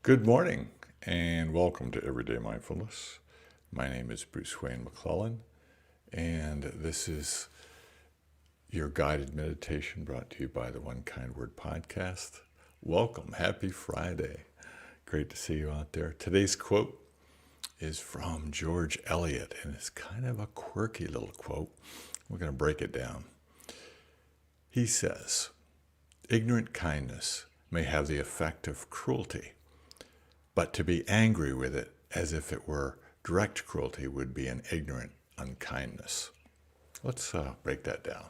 Good morning and welcome to Everyday Mindfulness. My name is Bruce Wayne McClellan, and this is your guided meditation brought to you by the One Kind Word podcast. Welcome. Happy Friday. Great to see you out there. Today's quote is from George Eliot, and it's kind of a quirky little quote. We're going to break it down. He says, "Ignorant kindness may have the effect of cruelty, but to be angry with it as if it were direct cruelty would be an ignorant unkindness." Let's break that down.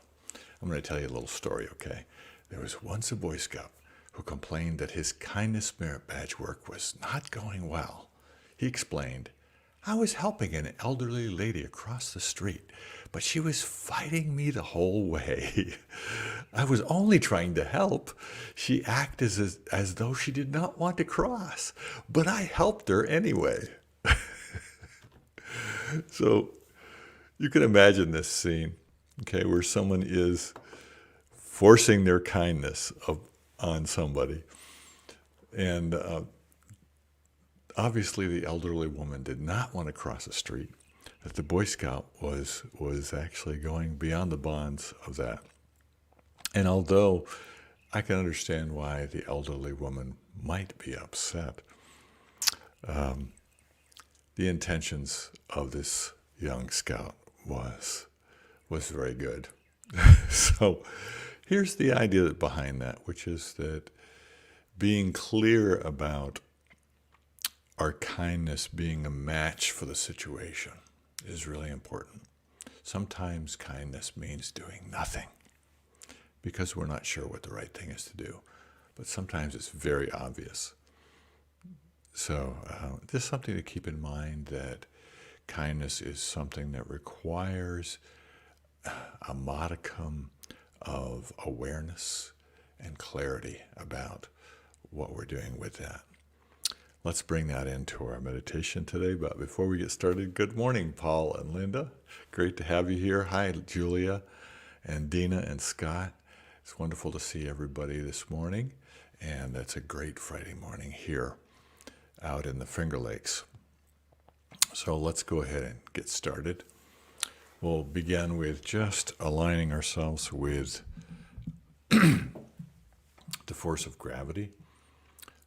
I'm going to tell you a little story, okay? There was once a Boy Scout who complained that his kindness merit badge work was not going well. He explained, "I was helping an elderly lady across the street, but she was fighting me the whole way. I was only trying to help. She acted as though she did not want to cross, but I helped her anyway." So you can imagine this scene, okay, where someone is forcing their kindness on somebody. And obviously the elderly woman did not want to cross the street. That the Boy Scout was actually going beyond the bounds of that. And although I can understand why the elderly woman might be upset, the intentions of this young scout was very good. So here's the idea behind that, which is that being clear about our kindness being a match for the situation is really important. Sometimes kindness means doing nothing because we're not sure what the right thing is to do, but sometimes it's very obvious. So just something to keep in mind, that kindness is something that requires a modicum of awareness and clarity about what we're doing with that. Let's bring that into our meditation today. But before we get started, good morning, Paul and Linda. Great to have you here. Hi, Julia and Dina and Scott. It's wonderful to see everybody this morning. And it's a great Friday morning here out in the Finger Lakes. So let's go ahead and get started. We'll begin with just aligning ourselves with the force of gravity.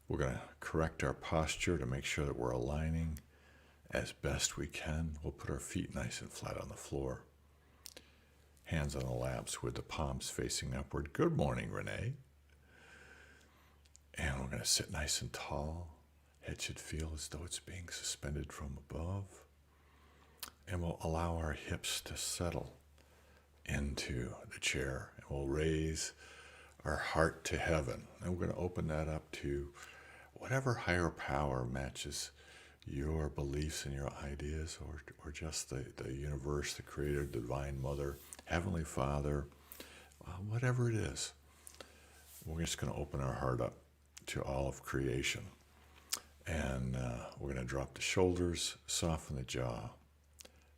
We're going to correct our posture to make sure that we're aligning as best we can. We'll put our feet nice and flat on the floor. Hands on the laps with the palms facing upward. Good morning, Renee. And we're going to sit nice and tall. Head should feel as though it's being suspended from above. And we'll allow our hips to settle into the chair. And we'll raise our heart to heaven. And we're going to open that up to whatever higher power matches your beliefs and your ideas, or just the universe, the Creator, the Divine Mother, Heavenly Father, whatever it is. We're just going to open our heart up to all of creation. And we're going to drop the shoulders, soften the jaw,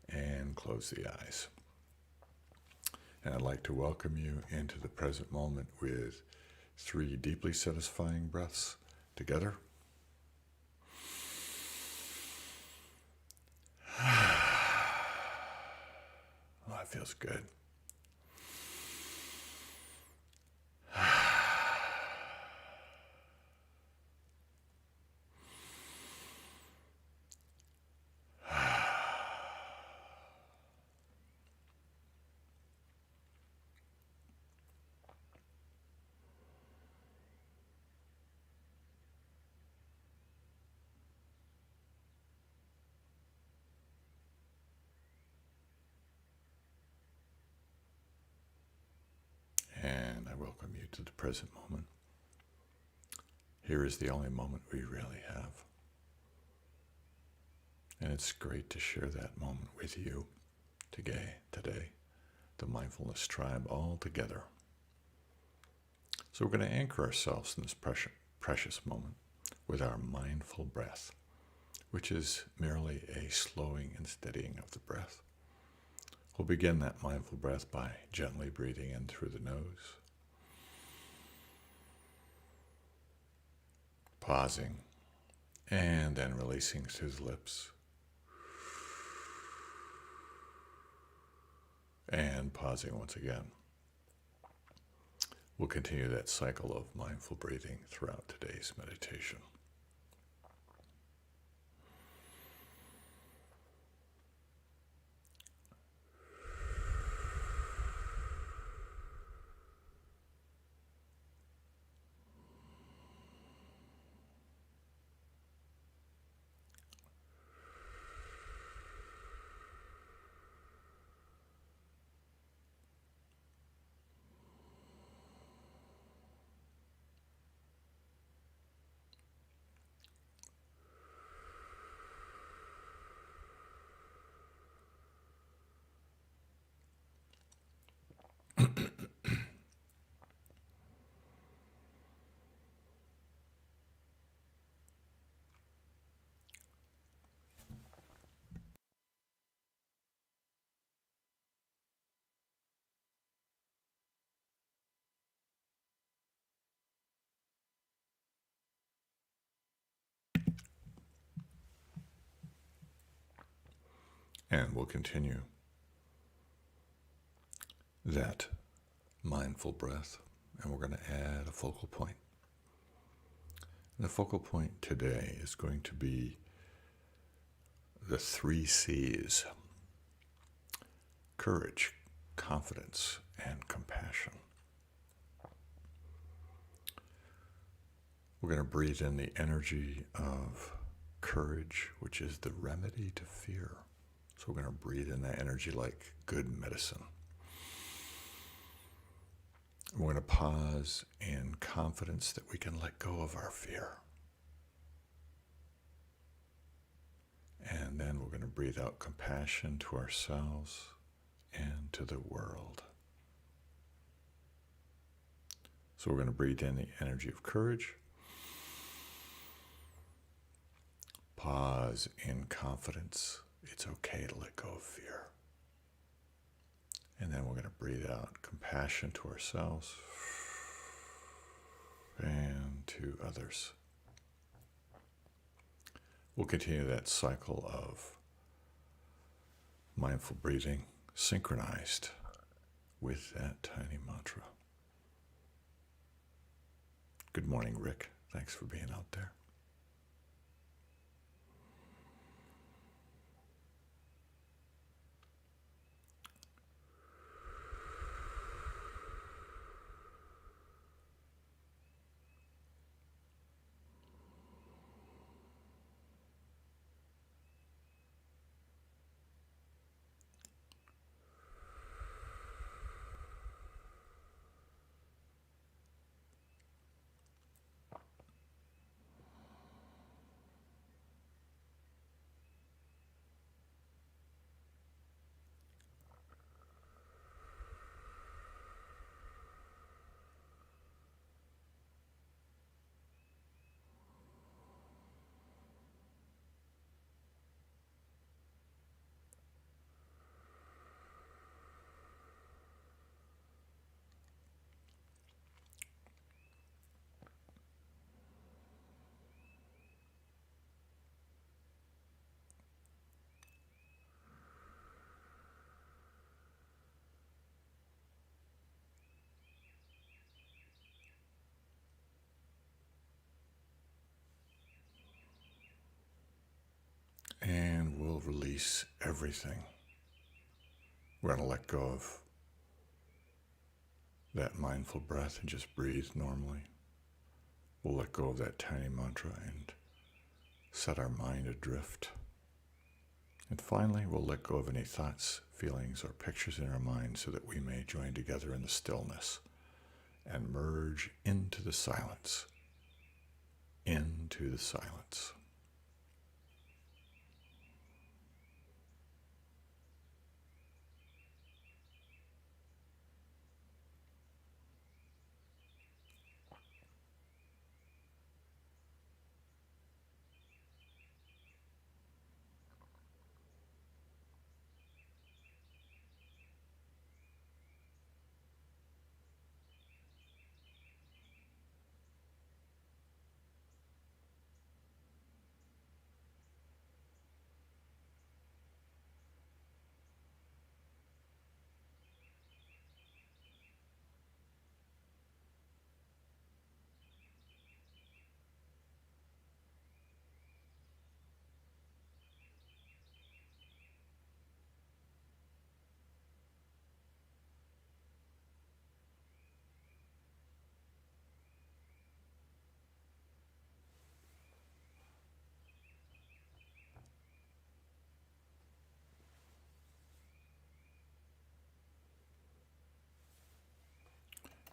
and close the eyes. And I'd like to welcome you into the present moment with 3 deeply satisfying breaths together. Oh, that feels good. And I welcome you to the present moment. Here is the only moment we really have. And it's great to share that moment with you today, the Mindfulness Tribe, all together. So we're going to anchor ourselves in this precious moment with our mindful breath, which is merely a slowing and steadying of the breath. We'll begin that mindful breath by gently breathing in through the nose, pausing, And then releasing through the lips. And pausing once again. We'll continue that cycle of mindful breathing throughout today's meditation. And we'll continue that mindful breath, and we're going to add a focal point. And the focal point today is going to be the 3 C's: courage, confidence, and compassion. We're going to breathe in the energy of courage, which is the remedy to fear. So we're going to breathe in that energy like good medicine. We're going to pause in confidence that we can let go of our fear. And then we're going to breathe out compassion to ourselves and to the world. So we're going to breathe in the energy of courage. Pause in confidence. It's okay to let go of fear. And then we're going to breathe out compassion to ourselves and to others. We'll continue that cycle of mindful breathing synchronized with that tiny mantra. Good morning, Rick. Thanks for being out there. And we'll release everything. We're going to let go of that mindful breath and just breathe normally. We'll let go of that tiny mantra and set our mind adrift. And finally, we'll let go of any thoughts, feelings, or pictures in our mind so that we may join together in the stillness and merge into the silence. Into the silence.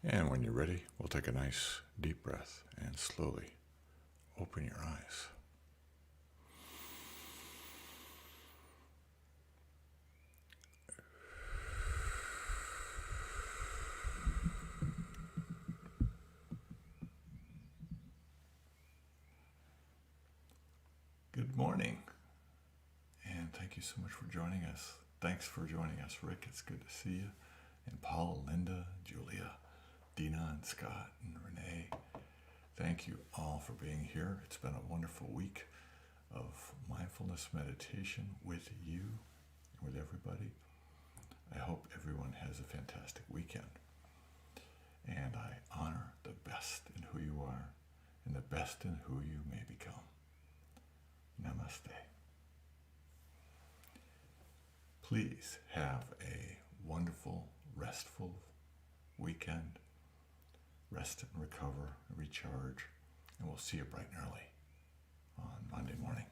And when you're ready, we'll take a nice deep breath and slowly open your eyes. Good morning, and thank you so much for joining us. Thanks for joining us, Rick. It's good to see you. And Paul, Linda, Julia, Dina, and Scott, and Renee. Thank you all for being here. It's been a wonderful week of mindfulness meditation with you, with everybody. I hope everyone has a fantastic weekend. And I honor the best in who you are and the best in who you may become. Namaste. Please have a wonderful, restful weekend. Rest and recover, recharge, and we'll see you bright and early on Monday morning.